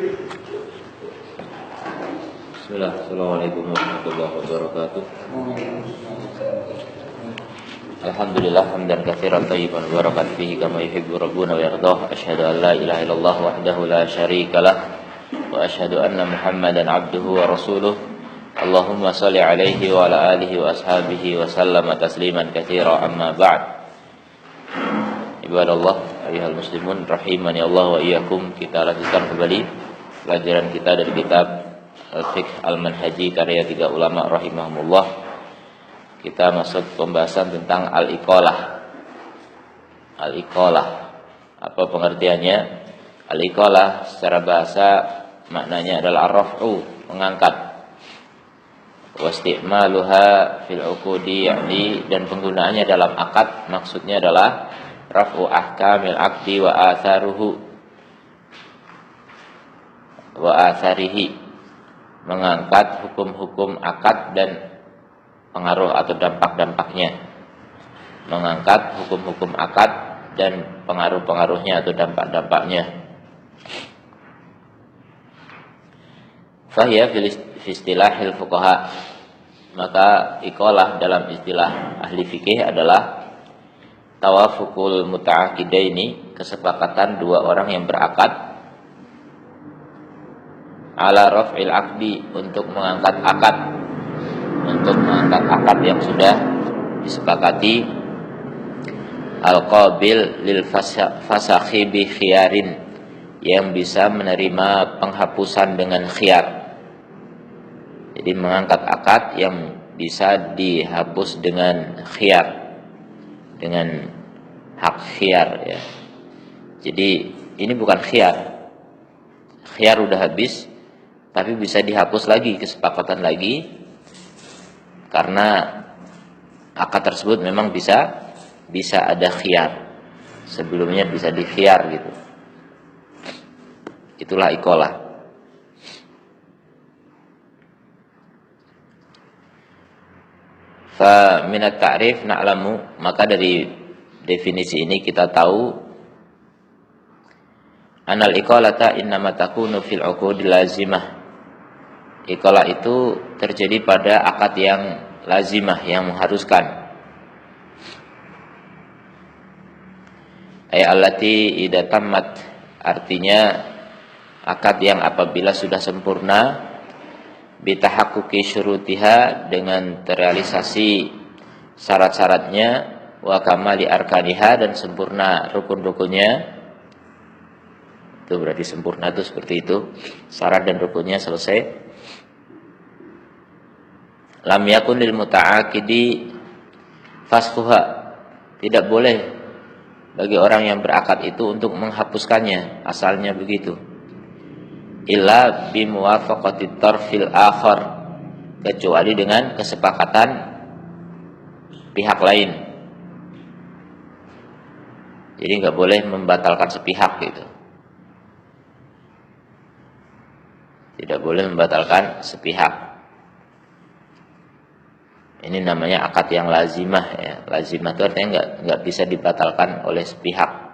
Bismillah, Assalamualaikum warahmatullahi wabarakatuh. Alhamdulillah hamdan katsiran thayyiban barakan fihi kama yuhibbu rabbuna wa yardah. Asyhadu an la ilaha illallah wahdahu la syarikalah wa asyhadu anna Muhammadan abduhu wa rasuluh. Allahumma shalli alaihi wa ala alihi wa ashabihi wa sallama tasliman katsira, amma ba'd. Ibadallah, ayyuhal muslimun rahimani Allah wa iyyakum. Kita lanjutkan kembali pelajaran kita dari kitab Al-Fiqh Al-Manhaji karya 3 ulama rahimahumullah. Kita masuk pembahasan tentang al-iqalah. Al-iqalah, apa pengertiannya? Al-iqalah secara bahasa maknanya adalah ar-raf'u, mengangkat. Wasti'maluha fil uqudi, yakni dan penggunaannya dalam akad maksudnya adalah raf'u ahkamil aqdi wa atharihi, mengangkat hukum-hukum akad dan pengaruh atau dampak-dampaknya. Mengangkat hukum-hukum akad dan pengaruh-pengaruhnya atau dampak-dampaknya. Fahiya fi istilahil fuqaha, maka iqalah dalam istilah ahli fikih adalah tawafukul muta'aqidaini, kesepakatan dua orang yang berakad, ala raf'il aqdi, untuk mengangkat akad, yang sudah disepakati, al-qabil lil fasakhi bi khiyarin, yang bisa menerima penghapusan dengan khiyar. Jadi mengangkat akad yang bisa dihapus dengan khiyar, dengan hak khiyar, ya. Jadi ini bukan khiyar. Khiyar udah habis, tapi bisa dihapus lagi, kesepakatan lagi, karena akad tersebut memang bisa ada khiyar. Sebelumnya bisa dikhiyar gitu. Itulah iqalah. Fa minat ta'rif na'lamu, maka dari definisi ini kita tahu anal iqalata innama takunu fil uqudil lazimah. Iqalah itu terjadi pada akad yang lazimah, yang mengharuskan. Ay allati idza tammat, artinya akad yang apabila sudah sempurna, bitahaqquqi syurutiha, dengan terrealisasi syarat-syaratnya, wa kamali arkaniha, dan sempurna rukun-rukunnya. Itu berarti sempurna itu seperti itu, syarat dan rukunnya selesai. Lam yakun lil muta'aqidi fasquha, tidak boleh bagi orang yang berakad itu untuk menghapuskannya, asalnya begitu. Illa bimuwafaqati tarfil akhar, kecuali dengan kesepakatan pihak lain. Jadi nggak boleh membatalkan sepihak gitu. Tidak boleh membatalkan sepihak. Ini namanya akad yang lazimah, ya. Lazimah itu artinya nggak bisa dibatalkan oleh sepihak.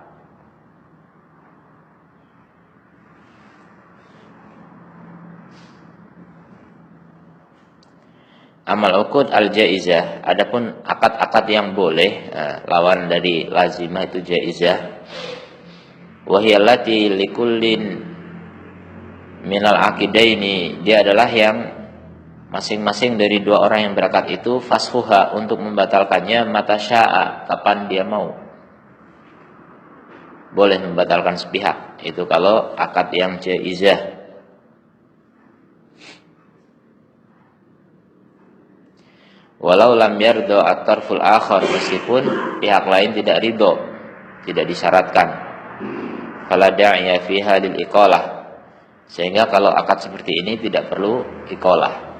Amal uqud al-jaizah, adapun akad-akad yang boleh, lawan dari lazimah itu jaizah. Wa hiya allati likullin minal aqidaini, dia adalah yang masing-masing dari dua orang yang berakad itu fashuha, untuk membatalkannya mata sya'a, kapan dia mau. Boleh membatalkan sepihak, itu kalau akad yang jaizah. Walau lam yardo at-tarful akhar, meskipun pihak lain tidak ridho, tidak disyaratkan. Fala da'iya fiha lil iqalah, sehingga kalau akad seperti ini tidak perlu iqalah.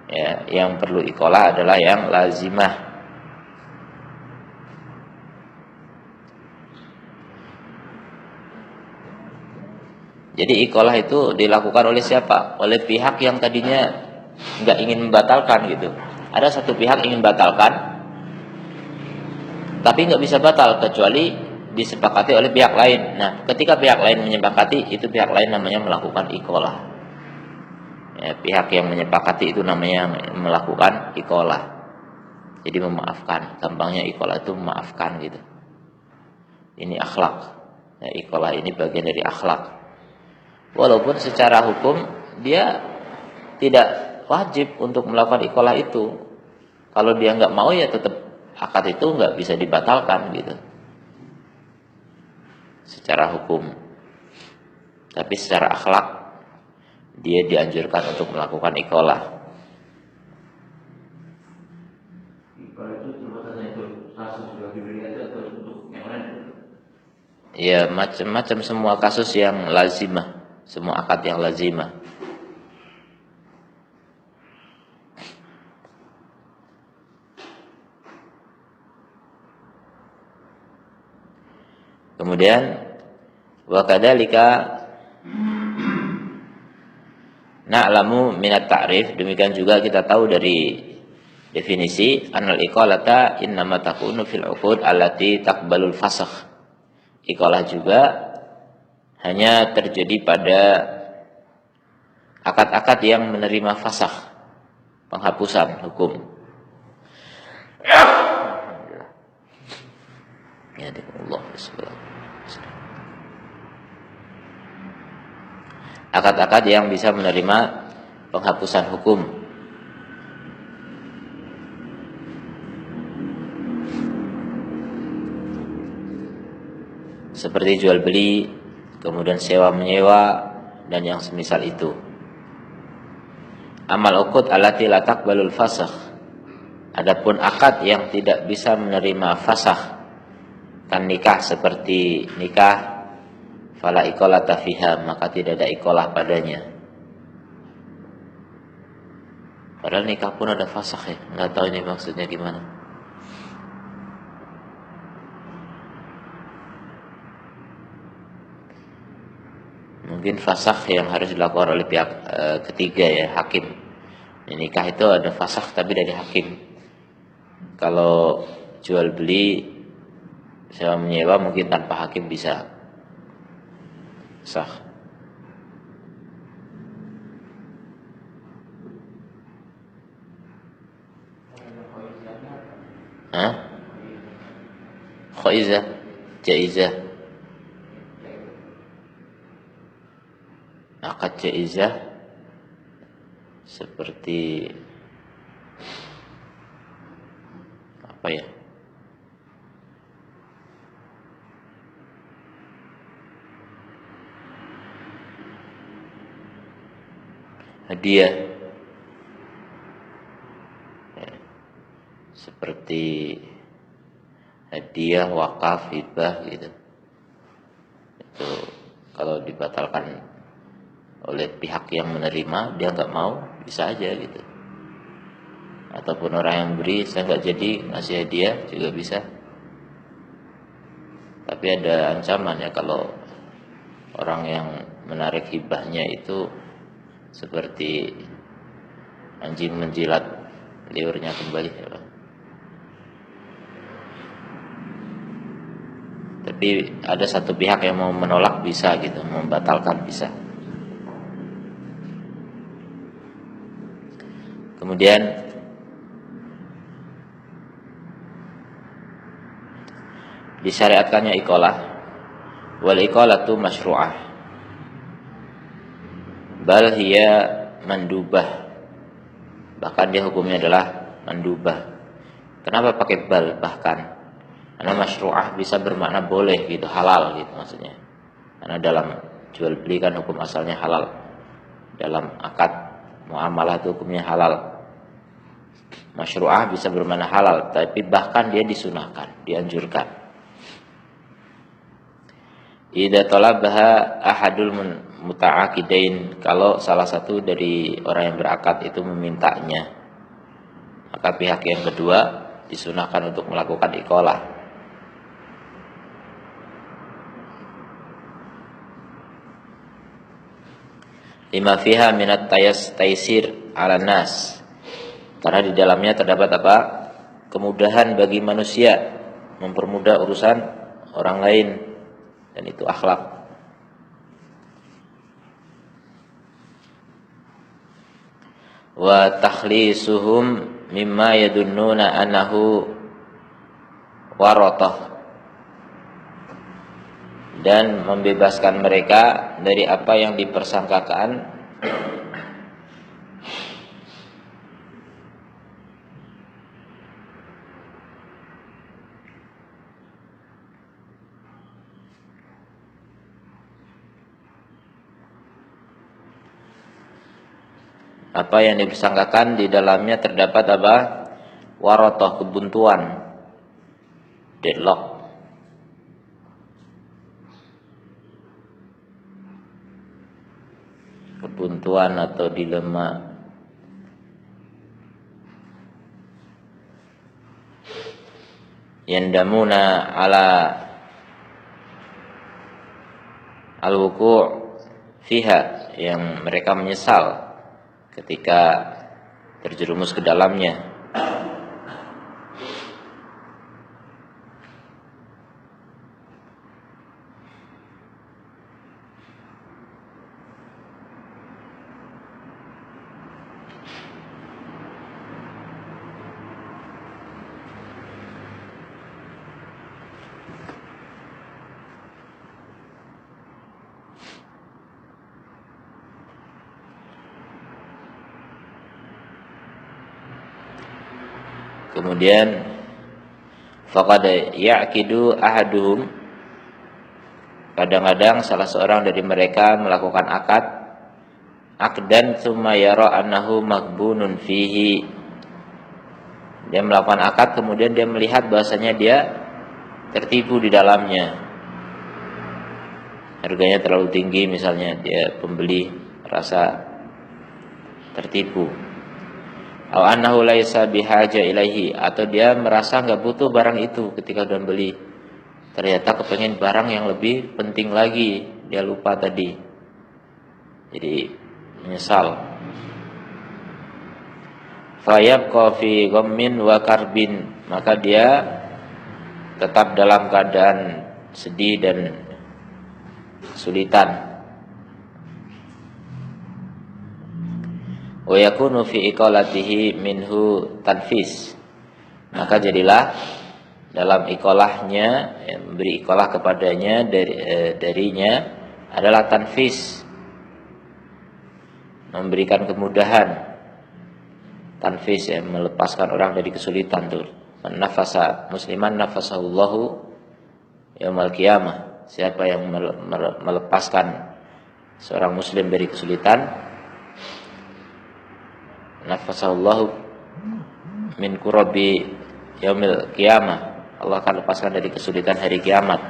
Ya, yang perlu iqalah adalah yang lazimah. Jadi iqalah itu dilakukan oleh siapa? Oleh pihak yang tadinya nggak ingin membatalkan gitu. Ada satu pihak ingin batalkan, tapi nggak bisa batal kecuali disepakati oleh pihak lain. Nah, ketika pihak lain menyepakati, itu pihak lain namanya melakukan iqalah. Ya, pihak yang menyepakati itu namanya melakukan iqalah. Jadi memaafkan. Gampangnya iqalah itu memaafkan gitu. Ini akhlak. Ya, iqalah ini bagian dari akhlak. Walaupun secara hukum dia tidak wajib untuk melakukan iqalah itu. Kalau dia nggak mau ya tetap akad itu nggak bisa dibatalkan gitu. Secara hukum. Tapi secara akhlak dia dianjurkan untuk melakukan iqalah. Iqalah itu sebenarnya itu kasus bagi beliau atau untuk yang lain? Ya, macam-macam semua kasus yang lazimah, semua akad yang lazimah. Kemudian wa kadzalika na'lamu minat ta'rif, demikian juga kita tahu dari definisi anal iqalata innama takunu fil uqud allati taqbalul fasakh. Iqalah juga hanya terjadi pada akad-akad yang menerima fasakh, penghapusan hukum. Ya Allah subhanahu. Akad-akad yang bisa menerima penghapusan hukum. Seperti jual beli, kemudian sewa menyewa, dan yang semisal itu. Amal uqud allati la taqbalul fasakh. Adapun akad yang tidak bisa menerima fasakh, kan nikah seperti nikah, fala iqalata fiha, maka tidak ada iqalah padanya. Padahal nikah pun ada fasakh ya, nggak tahu ini maksudnya gimana. Mungkin fasakh yang harus dilakukan oleh pihak ketiga ya, hakim. Nikah itu ada fasakh tapi dari hakim. Kalau jual beli sewa menyewa mungkin tanpa hakim bisa sah. Khaizah, jaizah. Akad jaizah seperti apa ya? Hadiah ya, seperti hadiah, wakaf, hibah gitu. Itu kalau dibatalkan oleh pihak yang menerima, dia nggak mau, bisa aja gitu. Ataupun orang yang beri, saya nggak jadi ngasih hadiah juga bisa. Tapi ada ancaman ya, kalau orang yang menarik hibahnya itu seperti anjing menjilat liurnya kembali ya. Tapi ada satu pihak yang mau menolak bisa gitu, membatalkan bisa. Kemudian disyariatkannya iqalah, wal iqalatu masyru'ah, bal hiya mandubah, bahkan dia hukumnya adalah mandubah. Kenapa pakai bal bahkan? Karena masyru'ah bisa bermakna boleh gitu, halal gitu maksudnya. Karena dalam jual beli kan hukum asalnya halal. Dalam akad muamalah itu hukumnya halal. Masyru'ah bisa bermakna halal, tapi bahkan dia disunahkan, dianjurkan. Idza talabaha ahadul muta'aqidain, kalau salah satu dari orang yang berakad itu memintanya, maka pihak yang kedua disunahkan untuk melakukan iqalah. Lima fiha minat taysir ala nas, karena di dalamnya terdapat apa? Kemudahan bagi manusia, mempermudah urusan orang lain, dan itu akhlak. Wa takhlisuhum mimma yadunnuna annahu waratah, dan membebaskan mereka dari apa yang dipersangkakan di dalamnya terdapat apa? Warotoh, kebuntuan, deadlock. Kebuntuan atau dilema. Yandamuna ala al-wuku' fiha, yang mereka menyesal ketika terjerumus ke dalamnya. Kemudian faqad ya'qidu ahaduhum, kadang-kadang salah seorang dari mereka melakukan akdan tsumma yara annahu maghbunun fihi. Dia melakukan akad, kemudian dia melihat bahasanya dia tertipu di dalamnya. Harganya terlalu tinggi misalnya, dia pembeli merasa tertipu. Aw annahu laisa bihaja ilaihi, atau dia merasa enggak butuh barang itu ketika udah beli. Ternyata kepengen barang yang lebih penting lagi, dia lupa tadi. Jadi menyesal. Fayabqa fi ghammin wa karbin, maka dia tetap dalam keadaan sedih dan kesulitan. Wa yakunu fi iqalatihi minhu tanfis, maka jadilah dalam iqalahnya, memberi iqalah kepadanya darinya adalah tanfis, memberikan kemudahan. Tanfis, melepaskan orang dari kesulitan tuh. Nafasa musliman nafasahullahu yaumal qiyamah, siapa yang melepaskan seorang muslim dari kesulitan, nafasahullahu min kurabi yaumil qiyamah, Allah akan lepaskan dari kesulitan hari kiamat.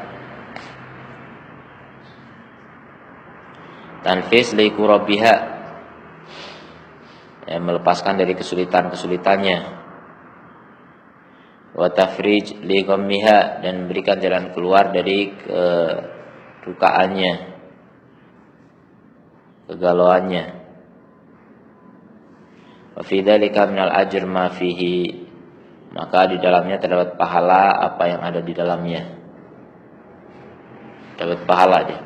Tanfis li kurabiha, melepaskan dari kesulitan-kesulitannya. Wa tafrij li ghammiha, dan memberikan jalan keluar dari kedukaannya, kegalauannya. Wa fi dzalika minal ajr ma fihi, maka di dalamnya terdapat pahala apa yang ada di dalamnya. Dapat pahala dia.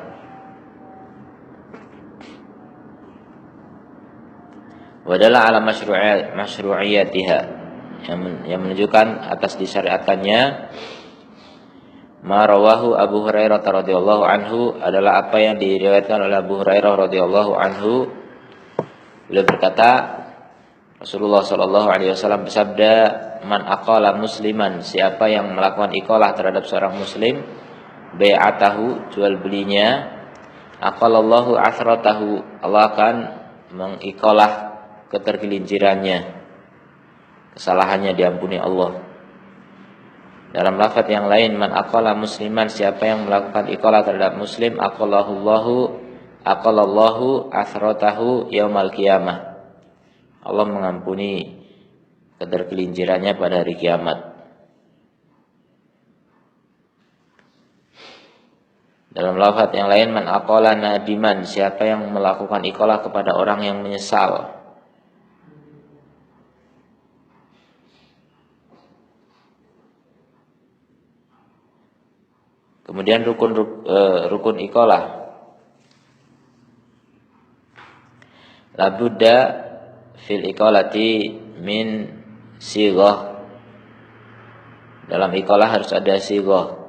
Wa dalla ala masyru'iyatiha, yang menunjukkan atas disyariatkannya ma rawahu Abu Hurairah radhiyallahu anhu, adalah apa yang diriwayatkan oleh Abu Hurairah radhiyallahu anhu. Beliau berkata, Rasulullah sallallahu alaihi wasallam bersabda, man aqala musliman, siapa yang melakukan iqalah terhadap seorang muslim, bai'atahu, jual belinya, aqalallahu athratahu, Allah akan mengiqalah ketergelincirannya, kesalahannya diampuni Allah. Dalam lafaz yang lain, man aqala musliman, siapa yang melakukan iqalah terhadap muslim, aqalallahu athratahu yaumal qiyamah, Allah mengampuni ketergelincirannya pada hari kiamat. Dalam lafaz yang lain, man aqala nadiman, siapa yang melakukan iqalah kepada orang yang menyesal, Kemudian rukun iqalah. Labudda fil iqalati min sighah. Dalam iqalah harus ada sighah.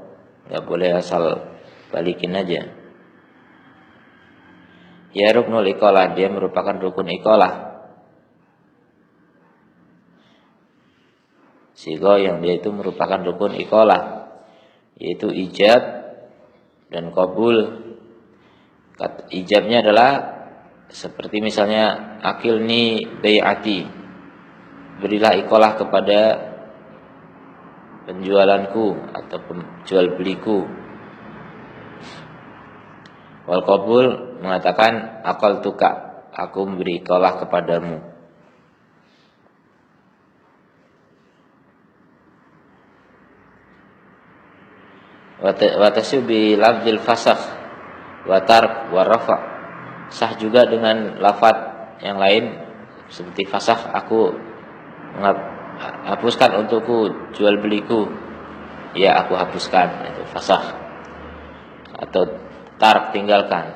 Enggak boleh asal balikin aja. Ya ruknul iqalah, dia merupakan rukun iqalah. Sighah yang dia itu merupakan rukun iqalah, yaitu ijab dan qabul. Ijabnya adalah seperti misalnya akilni bai'ati, berilah iqalah kepada penjualanku atau penjual beliku. Wal qabul mengatakan aqaltuka, aku memberi iqalah kepadamu. Wa tasyubi lafzil fasakh wa tark wa rafa'. Sah juga dengan lafaz yang lain seperti fasakh, aku hapuskan untukku jual beliku, ya aku hapuskan, itu fasakh. Atau tark, tinggalkan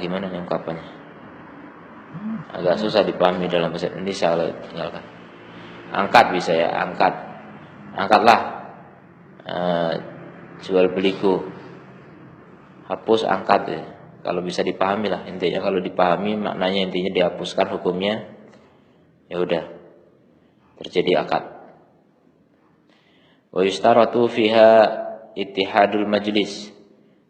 gimana nih ungkapannya, agak susah dipahami dalam bahasa Indonesia. Kalau tinggalkan, angkat bisa ya, angkatlah jual beliku. Hapus, angkat ya. Kalau bisa dipahami lah intinya, kalau dipahami maknanya intinya dihapuskan hukumnya, ya udah terjadi akad. Wa yustaratu fiha ittihadul majlis,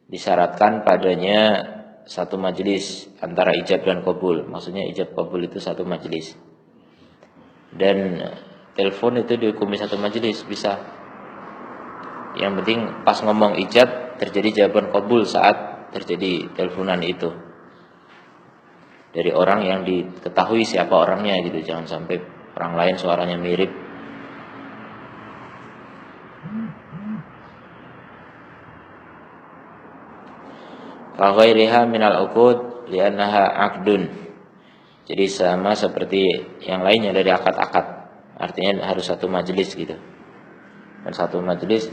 disyaratkan padanya satu majlis antara ijab dan qabul. Maksudnya ijab qabul itu satu majlis. Dan telepon itu dihukumi satu majlis bisa. Yang penting pas ngomong ijab terjadi jawaban qabul saat terjadi teleponan itu dari orang yang diketahui siapa orangnya gitu. Jangan sampai orang lain suaranya mirip. Fa ghairiha minal uqud li'annaha aqdun. Jadi sama seperti yang lainnya dari akad-akad. Artinya harus satu majelis gitu. Dan satu majelis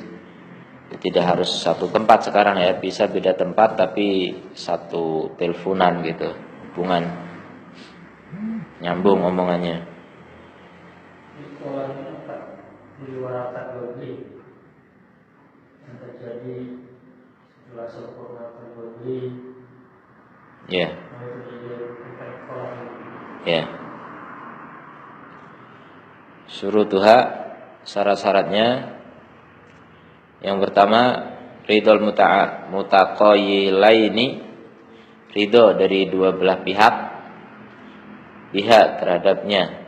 tidak harus satu tempat sekarang ya, bisa beda tempat tapi satu teleponan gitu, hubungan nyambung omongannya. Di luar akad jual beli yang terjadi setelah sempurna akad jual beli, ya, ya. Syurutuha, syarat-syaratnya. Yang pertama, ridhol mutaqayyilaini, ridho dari dua belah pihak terhadapnya.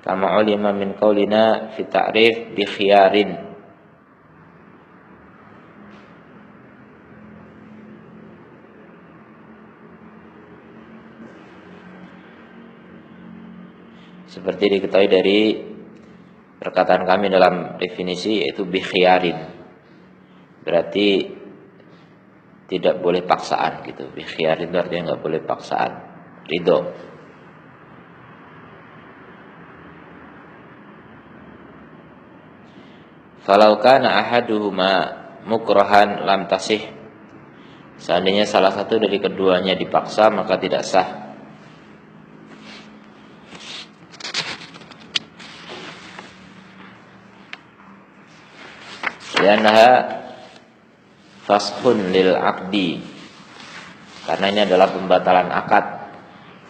Kama ulima min qaulina fi ta'rif bi khiyarin. Seperti diketahui dari perkataan kami dalam definisi, yaitu bi khiyarin, berarti tidak boleh paksaan gitu. Bi khiyarin itu artinya nggak boleh paksaan, ridho. Falau kana ahaduhuma mukrahan lam tasih, seandainya salah satu dari keduanya dipaksa maka tidak sah. Liannaha faskhun lil aqdi, karena ini adalah pembatalan akad.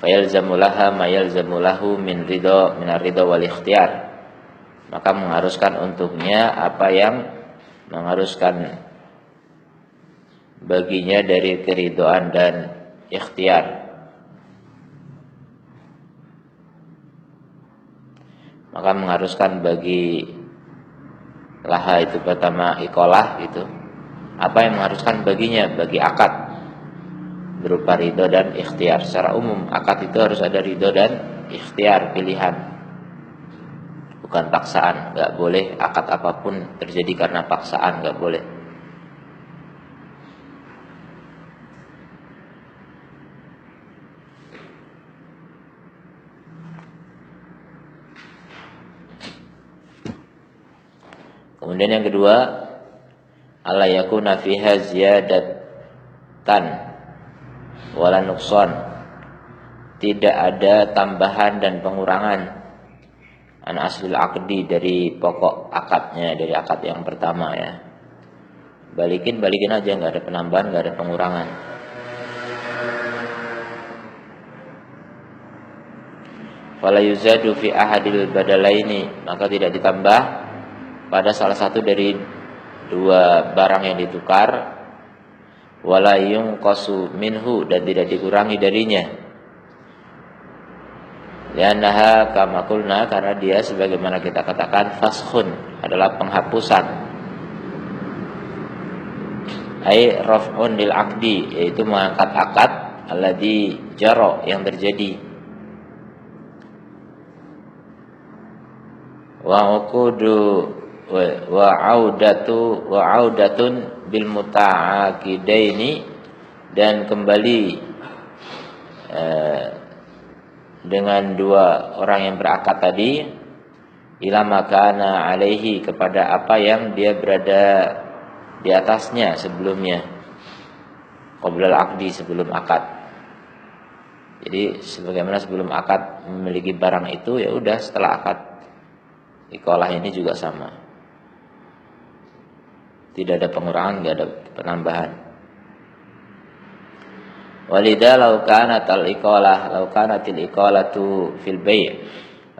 Fayalzamu laha ma yalzamu lahu min ridho wal ikhtiyar, maka mengharuskan untuknya apa yang mengharuskan baginya dari keridhaan dan ikhtiar. Maka mengharuskan bagi laha itu pertama iqalah gitu, apa yang mengharuskan baginya bagi akad berupa ridho dan ikhtiar. Secara umum akad itu harus ada ridho dan ikhtiar, pilihan, bukan paksaan. Nggak boleh akad apapun terjadi karena paksaan, nggak boleh. Kemudian yang kedua, alla yakuna fiha ziyadatan wala nuqsan. Tidak ada tambahan dan pengurangan an aslil aqdi, dari pokok akadnya, dari akad yang pertama ya. Balikin aja, nggak ada penambahan, nggak ada pengurangan. Fala yuzadu fi ahadil badalaini, maka tidak ditambah pada salah satu dari dua barang yang ditukar. Wala yunqasu minhu, dan tidak dikurangi darinya. Liannaha kama qulna, karena dia sebagaimana kita katakan faskhun, adalah penghapusan. Ai raf'un lil aqdi, yaitu mengangkat akad alladzi jara, yang terjadi. Wa uqudu wa audatun bil muta'aqidaini, dan kembali dengan dua orang yang berakad tadi, ila makana alaihi, kepada apa yang dia berada di atasnya sebelumnya, qoblal aqdi, sebelum akad. Jadi sebagaimana sebelum akad memiliki barang itu, ya udah setelah akad iqalah ini juga sama. Tidak ada pengurangan, enggak ada penambahan. Walidha law kanatil iqalatu fil bai'.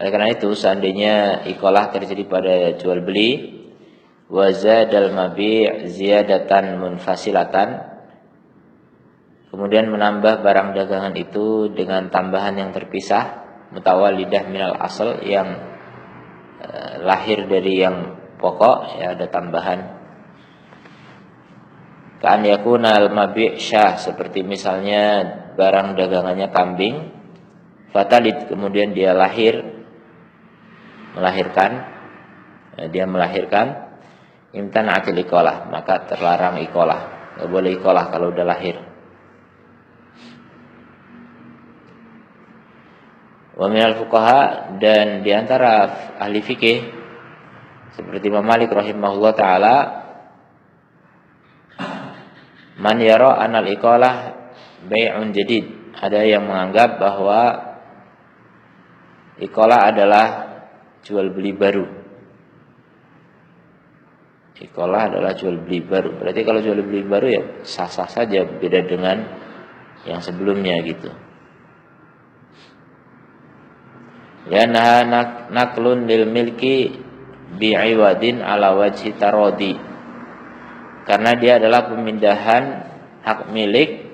Oleh karena itu, seandainya iqalah terjadi pada jual beli, wa zadal mabi' ziyadatan munfasilatan, kemudian menambah barang dagangan itu dengan tambahan yang terpisah, mutawallidah minal asal, yang lahir dari yang pokok, ya ada tambahan. Ka'an yakuna al-mabi' syah, seperti misalnya barang dagangannya kambing, fatalid, kemudian dia melahirkan, imtana'atil iqalah, maka terlarang iqalah. Enggak boleh iqalah kalau udah lahir. Wa minal fuqaha, dan diantara ahli fikih seperti Imam Malik rahimahullah taala, man yara anal iqalah bai'un jadid, ada yang menganggap bahwa iqalah adalah jual beli baru. Iqalah adalah jual beli baru. Berarti kalau jual beli baru ya sah-sah saja, beda dengan yang sebelumnya gitu. Ya naklun lil milki bi'iwadin ala wajhi tarodi, karena dia adalah pemindahan hak milik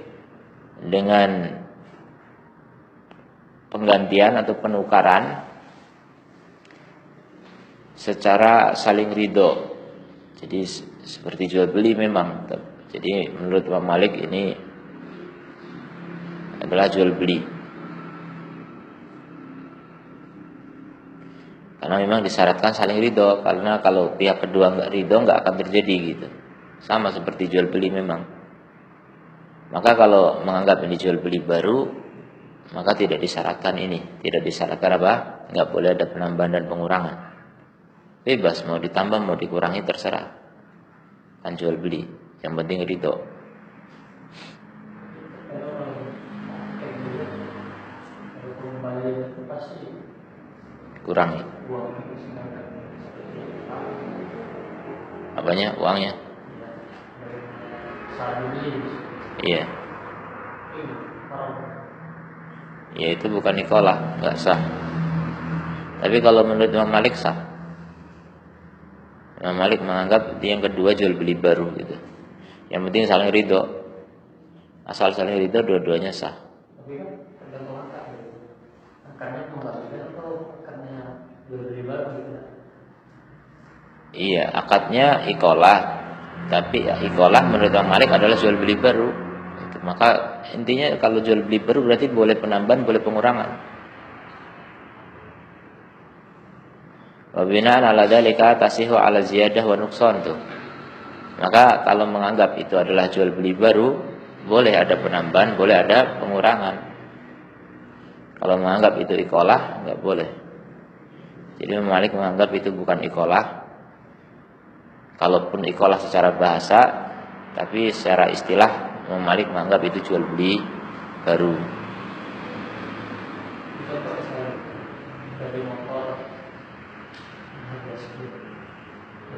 dengan penggantian atau penukaran secara saling ridho. Jadi seperti jual beli memang. Jadi menurut Imam Malik ini adalah jual beli, karena memang disyaratkan saling ridho. Karena kalau pihak kedua nggak ridho, nggak akan terjadi gitu. Sama seperti jual beli memang. Maka kalau menganggap ini jual beli baru, maka tidak disyaratkan ini. Tidak disyaratkan apa? Nggak boleh ada penambahan dan pengurangan. Bebas, mau ditambah mau dikurangi terserah. Kan jual beli, yang penting ridho. Kurangi. Apanya? Uangnya? Iya. Ya itu bukan iqalah, nggak sah. Tapi kalau menurut Imam Malik sah. Imam Malik menganggap yang kedua jual beli baru gitu. Yang penting saling ridho. Asal saling ridho, dua-duanya sah. Tapi kan tergantung akad. Akadnya kembalikan atau akadnya jual beli baru gitu. Iya, akadnya iqalah. Tapi iqalah menurut Imam Malik adalah jual beli baru. Maka intinya kalau jual beli baru berarti boleh penambahan, boleh pengurangan. Wa bina'an 'ala dzalika tasihu 'ala ziyadah wa nuqsan tuh. Maka kalau menganggap itu adalah jual beli baru, boleh ada penambahan, boleh ada pengurangan. Kalau menganggap itu iqalah, enggak boleh. Jadi Imam Malik menganggap itu bukan iqalah, Kalaupun ikolah secara bahasa, tapi secara istilah Imam Malik menganggap itu jual beli baru. Kita pakai dari motor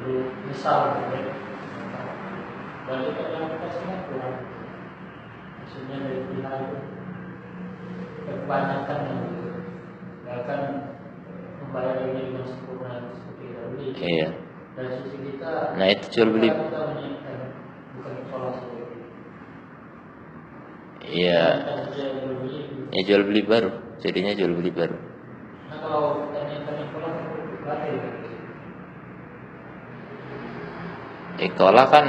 lalu misal balik ke dalam kasihnya kurang, maksudnya dari pihak itu kebanyakan yang akan membayar ini dengan sempurna seperti kita beli. Iya. Dari sisi kita, Nah itu jual beli. kita menyiapkan bukan pola seperti itu. Iya. Ya jual beli baru, jadinya jual beli baru. Nah kalau tanya pola berapa ya? Ikolah kan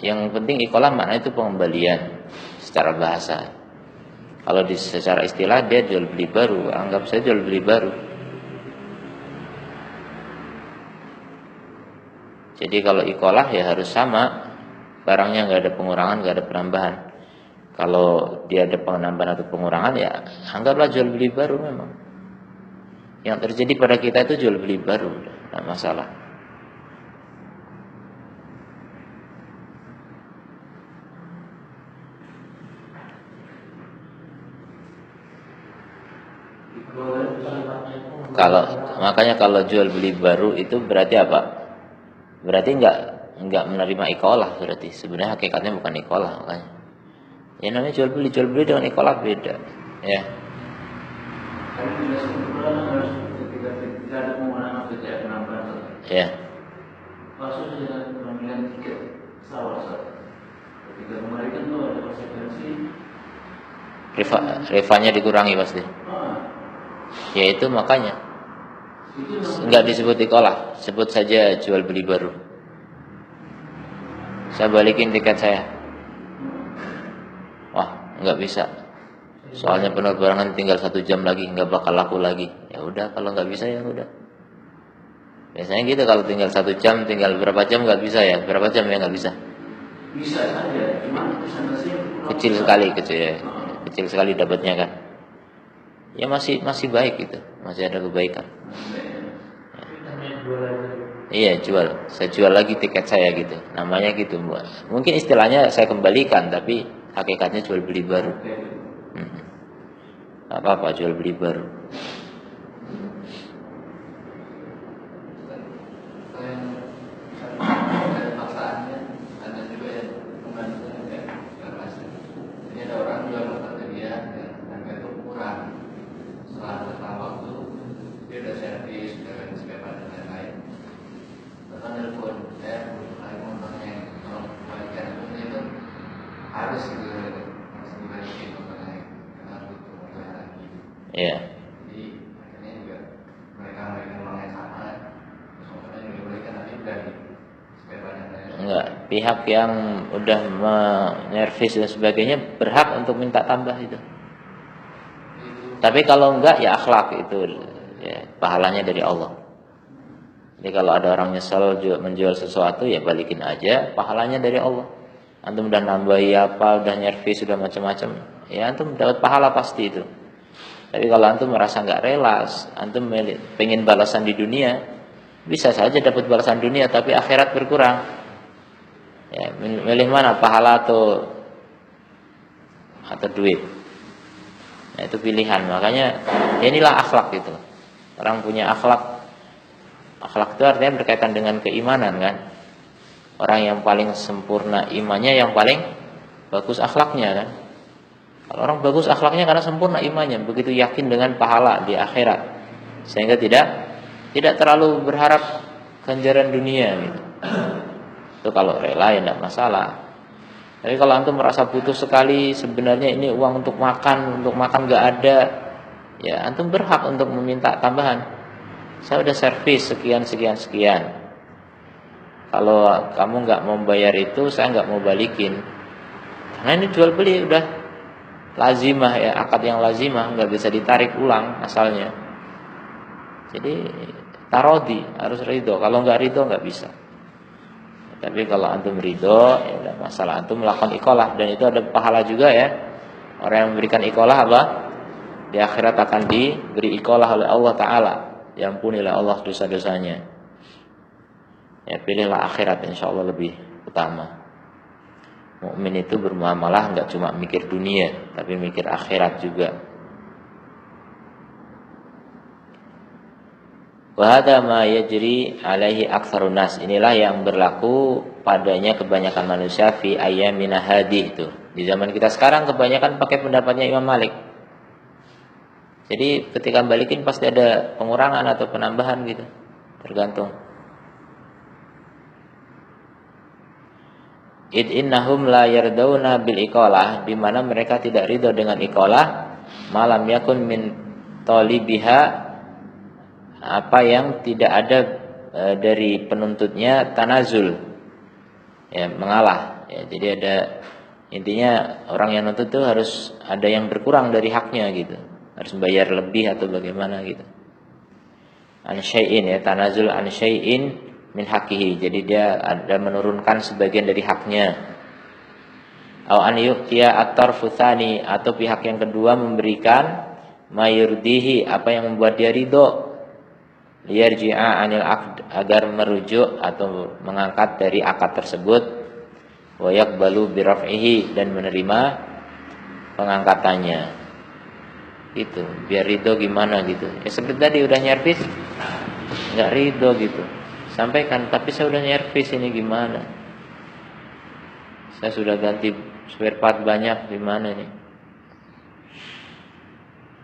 yang penting ikolah maknanya itu pengembalian secara bahasa. Kalau secara istilah dia jual beli baru, anggap saya jual beli baru. Jadi kalau ikolah ya harus sama, barangnya nggak ada pengurangan, nggak ada penambahan. Kalau dia ada penambahan atau pengurangan ya anggaplah jual beli baru memang. Yang terjadi pada kita itu jual beli baru, nggak masalah. Kalau makanya kalau jual beli baru itu berarti apa? Berarti enggak menerima ikolah berarti. Sebenarnya hakikatnya bukan ikolah makanya. Ya namanya jual beli dengan ikolah beda. Ya. Ya. Maksudnya dengan pengambilan tiket pesawat. Ketika kemarin kan tuh ada konsekuensi. Revanya dikurangi pasti. Ya itu makanya enggak disebut ikolah, sebut saja jual beli baru. Saya balikin tiket saya. Wah, enggak bisa. Soalnya penerbangan tinggal 1 jam lagi, enggak bakal laku lagi. Ya udah, kalau enggak bisa ya udah. Biasanya gitu kalau tinggal 1 jam, tinggal berapa jam enggak bisa ya? Berapa jam ya enggak bisa? Bisa saja, cuma kecil sekali dapatnya kan. Ya masih baik gitu, masih ada kebaikan. Iya saya jual lagi tiket saya gitu, namanya gitu. Mungkin istilahnya saya kembalikan, tapi hakikatnya jual beli baru. Apa jual beli baru. Iya. Enggak, pihak yang udah menyervis dan sebagainya berhak untuk minta tambah itu. Tapi kalau enggak ya akhlak itu ya pahalanya dari Allah. Jadi kalau ada orang nyesel menjual sesuatu ya balikin aja, pahalanya dari Allah. Antum udah nambahi apa, udah nyervis, sudah macam-macam, ya antum dapat pahala pasti itu. Tapi kalau antum merasa nggak rela, antum pengen balasan di dunia, bisa saja dapat balasan dunia, tapi akhirat berkurang. Ya, milih mana, pahala atau duit? Nah, itu pilihan. Makanya inilah akhlak itu. Orang punya akhlak. Akhlak itu artinya berkaitan dengan keimanan kan. Orang yang paling sempurna imannya, yang paling bagus akhlaknya kan. Kalau orang bagus akhlaknya karena sempurna imannya, begitu yakin dengan pahala di akhirat, sehingga tidak terlalu berharap ganjaran dunia gitu. Itu kalau rela ya tidak masalah. Tapi kalau antum merasa butuh sekali, sebenarnya ini uang untuk makan nggak ada, ya antum berhak untuk meminta tambahan. Saya udah servis sekian. Kalau kamu nggak mau bayar itu, saya nggak mau balikin. Karena ini jual beli udah lazimah ya, akad yang lazimah, nggak bisa ditarik ulang asalnya. Jadi tarodi, harus ridho. Kalau nggak ridho nggak bisa. Tapi kalau antum ridho, ya udah masalah, antum melakukan ikolah, dan itu ada pahala juga ya. Orang yang memberikan ikolah apa? Di akhirat akan diberi ikolah oleh Allah Ta'ala, diampuni oleh Allah dosa-dosanya. Ya pilihlah akhirat, insya Allah lebih utama. Mukmin itu bermuamalah nggak cuma mikir dunia, tapi mikir akhirat juga. Wa hadza ma yajri alaihi aktsarun nas. Inilah yang berlaku padanya kebanyakan manusia fi ayyamina hadih itu. Di zaman kita sekarang kebanyakan pakai pendapatnya Imam Malik. Jadi ketika balikin pasti ada pengurangan atau penambahan gitu. Tergantung. Id innahum la yardawna bil iqalah, di mana mereka tidak ridho dengan iqalah, malam yakun min talibiha, apa yang tidak ada dari penuntutnya tanazul, ya mengalah. Ya, jadi ada intinya orang yang nuntut itu harus ada yang berkurang dari haknya gitu, harus bayar lebih atau bagaimana gitu. An syai'in, ya tanazul an syai'in min hakihi, jadi dia ada menurunkan sebagian dari haknya. Au an yu'tiya at-tarfu tsani, atau pihak yang kedua memberikan mayurdihi, apa yang membuat dia ridho, liyarji'a anil aqd, agar merujuk atau mengangkat dari akad tersebut, wa yaqbalu bi raf'ihi, dan menerima pengangkatannya. Itu biar ridho gimana gitu. Ya seperti tadi udah nyervis enggak ridho gitu. Sampaikan, tapi saya udah nyervis, ini gimana? Saya sudah ganti spare part banyak, gimana nih?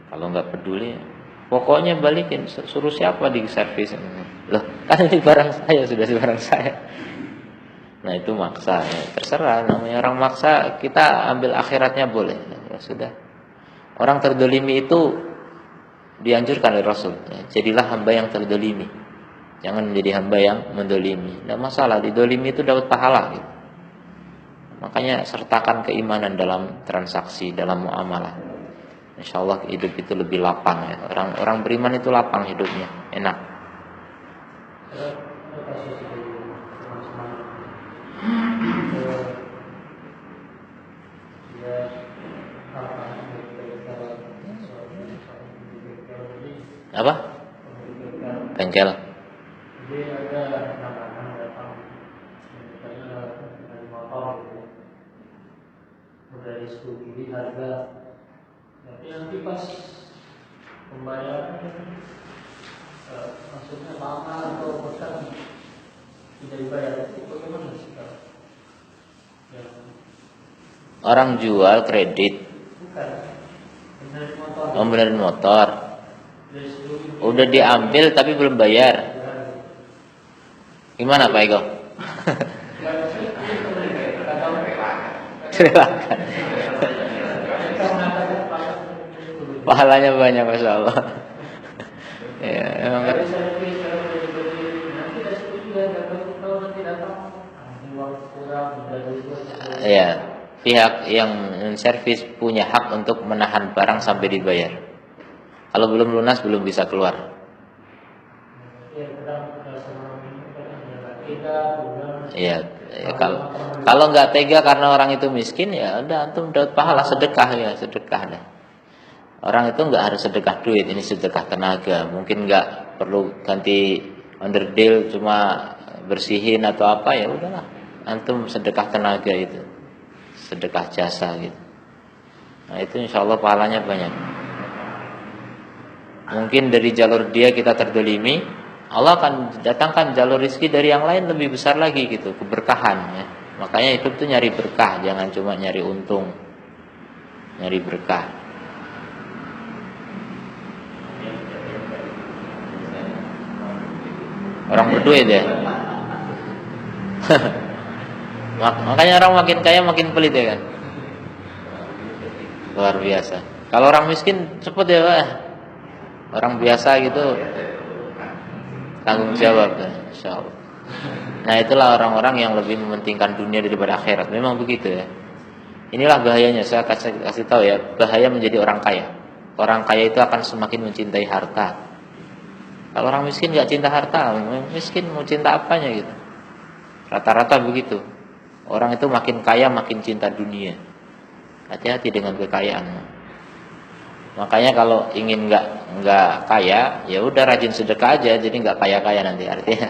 Kalau nggak peduli, pokoknya balikin. Suruh siapa di servis? Loh, kan ini barang saya, sudah barang saya. Nah itu maksa, ya. Terserah, namanya orang maksa. Kita ambil akhiratnya boleh, ya sudah. Orang terdolimi itu dianjurkan oleh Rasul, ya. Jadilah hamba yang terdolimi, jangan menjadi hamba yang mendolimi. Tidak masalah, didolimi itu dapat pahala gitu. Makanya sertakan keimanan dalam transaksi, dalam muamalah. Insya Allah hidup itu lebih lapang, ya. Orang beriman itu lapang hidupnya, enak. Apa? Bengkel. Jadi ada anak-anak datang, dari motor gitu, udah disetujui harga, tapi nanti pas pembayaran maksudnya lama atau bahkan tidak dibayar, itu bagaimana sih kalau orang jual kredit? bukan benerin motor, Benerin motor, udah diambil tapi belum bayar. Gimana Pak Ego? Silakan. Pahalanya banyak, Masya Allah. Ya, emang. Ya, pihak yang servis punya hak untuk menahan barang sampai dibayar. Kalau belum lunas belum bisa keluar. Iya, ya, kalau nggak tega karena orang itu miskin, ya udah antum dapat pahala sedekah, ya sedekah dah. Orang itu nggak harus sedekah duit, ini sedekah tenaga. Mungkin nggak perlu ganti onderdil, cuma bersihin atau apa, ya udahlah. Antum sedekah tenaga itu, sedekah jasa gitu. Nah itu insya Allah pahalanya banyak. Mungkin dari jalur dia kita terdolimi, Allah akan datangkan jalur rezeki dari yang lain lebih besar lagi gitu, keberkahan ya. Makanya hidup tuh nyari berkah, jangan cuma nyari untung. Nyari berkah. Orang berduit ya. Makanya orang makin kaya makin pelit ya kan. Luar biasa. Kalau orang miskin cepet ya Pak. Orang biasa gitu tanggung jawab, insyaallah. Nah itulah orang-orang yang lebih mementingkan dunia daripada akhirat. Memang begitu ya. Inilah bahayanya, saya kasih tahu ya, bahaya menjadi orang kaya. Orang kaya itu akan semakin mencintai harta. Kalau orang miskin nggak cinta harta, miskin mau cinta apanya gitu. Rata-rata begitu. Orang itu makin kaya makin cinta dunia. Hati-hati dengan kekayaan. Makanya kalau ingin nggak kaya, ya udah rajin sedekah aja, jadi nggak kaya-kaya nanti artinya.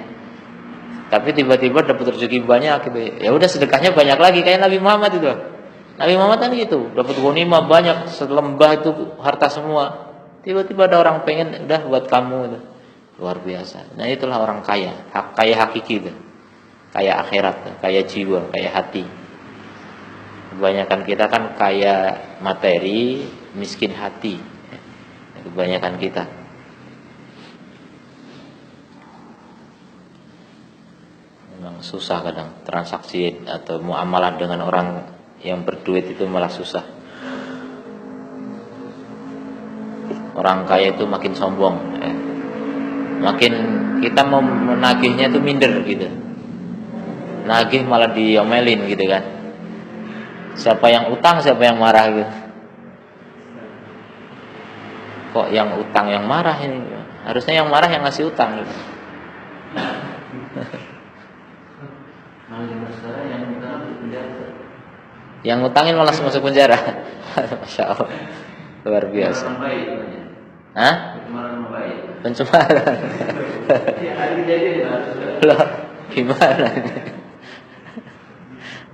Tapi tiba-tiba dapat rezeki banyak gitu. Ya udah sedekahnya banyak lagi kayak Nabi Muhammad itu. Nabi Muhammad kan gitu, dapat ghanimah banyak, selembah itu harta semua. Tiba-tiba ada orang pengen, udah buat kamu itu. Luar biasa. Nah, itulah orang kaya, kaya hakiki itu. Kaya akhirat, kaya jiwa, kaya hati. Kebanyakan kita kan kaya materi, miskin hati. Kebanyakan kita. Memang susah kadang transaksi atau muamalah dengan orang yang berduit itu malah susah. Orang kaya itu makin sombong, makin kita mau menagihnya itu minder gitu. Nagih malah diomelin gitu kan. Siapa yang utang, siapa yang marah gitu. Kok yang utang yang marah ini? Harusnya yang marah yang ngasih utang gitu. Yang ngutangin malah masuk penjara. Masya Allah, luar biasa. Hah? Pencemaran. Loh, gimana ini?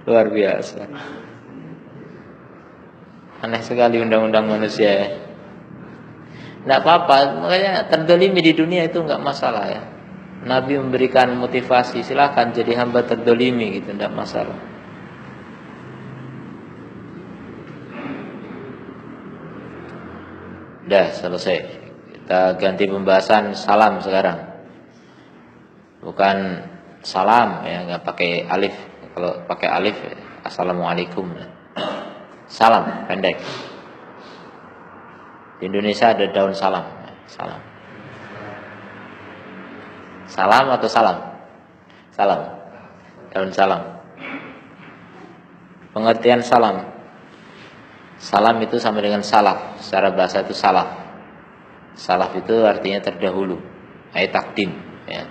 Luar biasa. Aneh sekali undang-undang manusia ya. Nggak apa-apa, makanya terdolimi di dunia itu nggak masalah ya. Nabi memberikan motivasi, silakan jadi hamba terdolimi gitu, nggak masalah. Udah selesai. Kita ganti pembahasan salam sekarang. Bukan salam ya, nggak pakai alif. Kalau pakai alif, assalamualaikum. Salam pendek. Di Indonesia ada daun salam. Salam. Salam atau salam? Salam. Daun salam. Pengertian salam. Salam itu sama dengan salaf. Secara bahasa itu salaf. Salaf itu artinya terdahulu. Ayat takdim. Ya.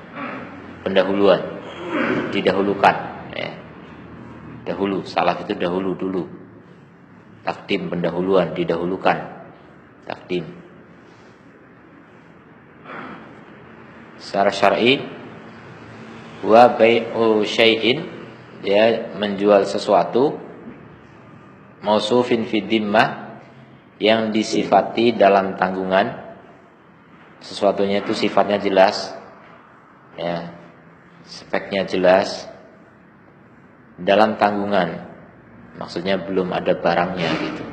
Pendahuluan. Didahulukan. Ya. Dahulu. Salaf itu dahulu dulu. Takdim pendahuluan. Didahulukan. Takdim. Secara syar'i, wa bai'u syai'in, dia menjual sesuatu mausufin fi dhimmah, yang disifati dalam tanggungan. Sesuatunya itu sifatnya jelas ya, speknya jelas dalam tanggungan, maksudnya belum ada barangnya gitu.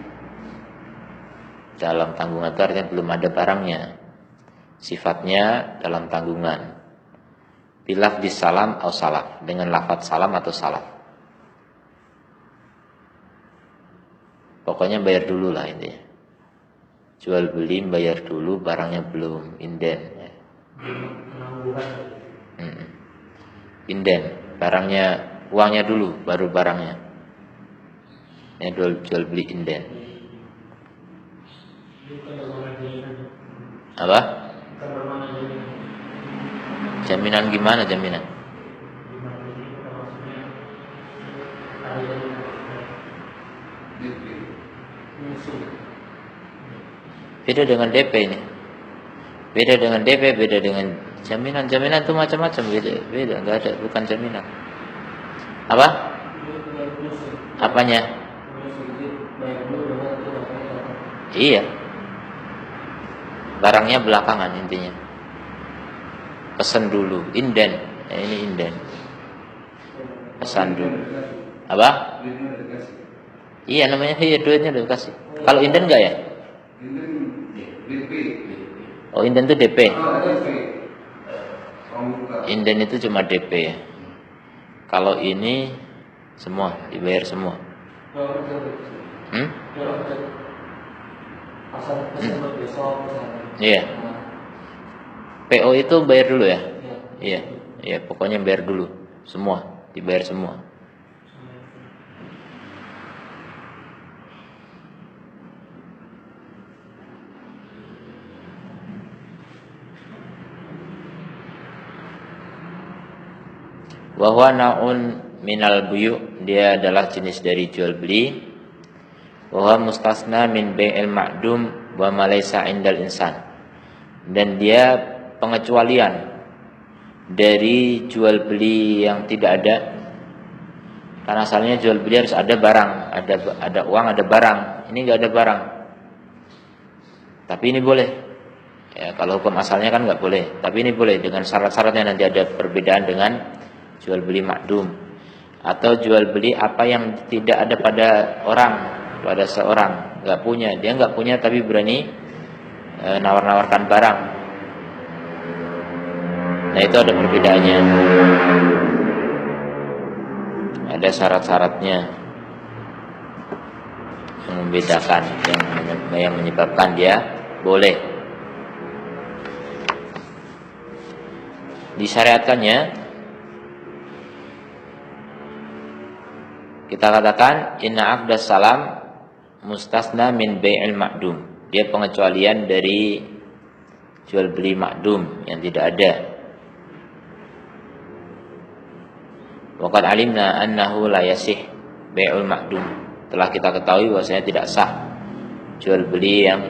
Dalam tanggungan itu artinya belum ada barangnya, sifatnya dalam tanggungan. Bilaf di salam atau salaf, dengan lafaz salam atau salaf. Pokoknya bayar dulu lah intinya. Jual beli bayar dulu, barangnya belum, inden ya. Inden, barangnya, uangnya dulu baru barangnya. Ya, jual beli inden. Apa? Jaminan gimana jaminan? Beda dengan DP ini. Beda dengan DP, beda dengan jaminan. Jaminan itu macam-macam, beda, enggak ada, bukan jaminan. Apa? Apanya? Iya. Barangnya belakangan intinya. Pesan dulu, inden. Ini inden. Pesan dulu. Apa? Iya namanya, iya duitnya udah kasih. Kalau inden enggak ya? Oh, inden itu DP. Inden itu cuma DP ya. Kalau ini semua dibayar semua. Iya. PO itu bayar dulu ya? Iya. Iya, pokoknya bayar dulu. Semua, dibayar semua. Wahwa naun minal buyu, dia adalah jenis dari jual beli. Wahwa mustasna min bai'il ma'dum wa ma laysa indal insan, dan dia pengecualian dari jual beli yang tidak ada. Karena asalnya jual beli harus ada barang, ada uang, ada barang. Ini nggak ada barang. Tapi ini boleh. Ya, kalau hukum asalnya kan nggak boleh. Tapi ini boleh dengan syarat-syaratnya. Nanti ada perbedaan dengan jual beli makdum atau jual beli apa yang tidak ada pada orang, pada seorang nggak punya. Dia nggak punya tapi berani nawar-nawarkan barang. Nah itu ada perbedaannya. Ada syarat-syaratnya yang membedakan, yang menyebabkan dia boleh. Disyariatkannya, kita katakan inna aqdas salam mustasna min bai'il ma'dum. Dia pengecualian dari jual beli makdum yang tidak ada. Waqad alimna annahu la yasih bai'ul ma'dum. Telah kita ketahui bahwasanya tidak sah jual beli yang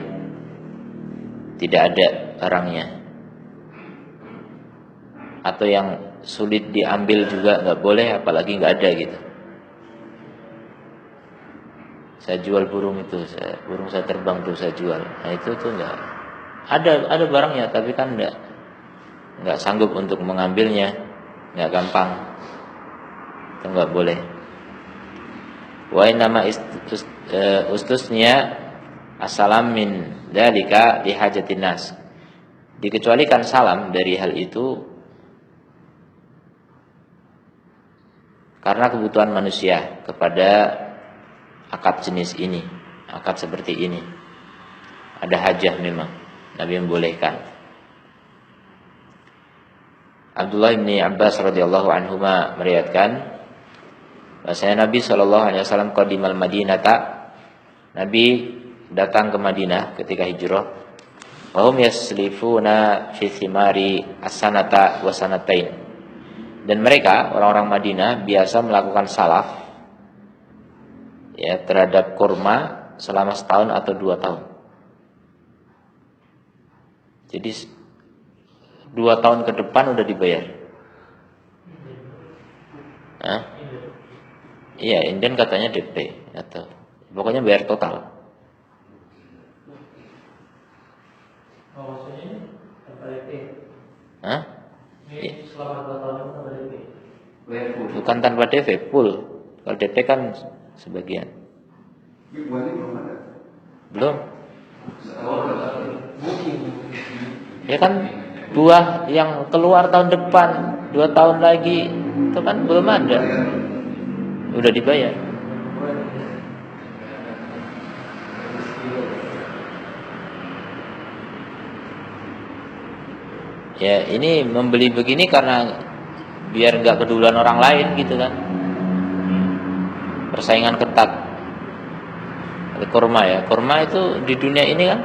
tidak ada barangnya, atau yang sulit diambil juga nggak boleh, apalagi nggak ada gitu. Saya jual burung itu, burung saya terbang tuh saya jual. Nah itu tuh nggak ada barangnya, tapi kan nggak sanggup untuk mengambilnya, nggak gampang. Itu nggak boleh. Wa nama ustusnya assalam min dzalika li hajatin nas. Dikecualikan salam dari hal itu karena kebutuhan manusia kepada akad jenis ini, akad seperti ini. Ada hajah memang, Nabi membolehkan. Abdullah bin Abbas radhiyallahu anhuma meriwayatkan bahwasanya Nabi SAW qadimal Madinata, Nabi datang ke Madinah ketika hijrah. Wa hum yaslifuna fi thimari as-sanata wa sanatain. Dan mereka orang-orang Madinah biasa melakukan salaf ya terhadap kurma selama setahun atau 2 tahun. Jadi 2 tahun ke depan udah dibayar. Hah? Iya, Inden katanya DP atau pokoknya bayar total. Maksudnya tanpa DP. Hah? Ini selama 2 tahun tanpa DP. Bukan tanpa DP, full. Kalau DP kan sebagian. Belum. Ya kan buah yang keluar tahun depan 2 tahun lagi itu kan belum ada. Udah dibayar. Ya ini membeli begini karena biar nggak keduluan orang lain gitu kan. Persaingan ketat. Kurma ya, kurma itu di dunia ini kan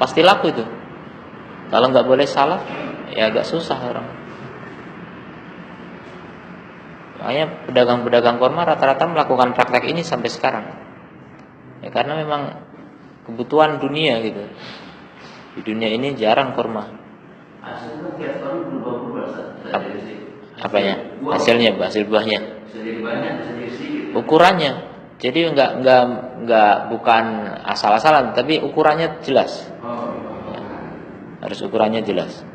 pasti laku itu. Kalau nggak boleh salaf ya agak susah orang. Makanya pedagang-pedagang kurma rata-rata melakukan praktek ini sampai sekarang. Ya karena memang kebutuhan dunia gitu. Di dunia ini jarang kurma. Apanya? Hasilnya, hasil buahnya. Ukurannya. Jadi enggak bukan asal-asalan, tapi ukurannya jelas. Ya, harus ukurannya jelas.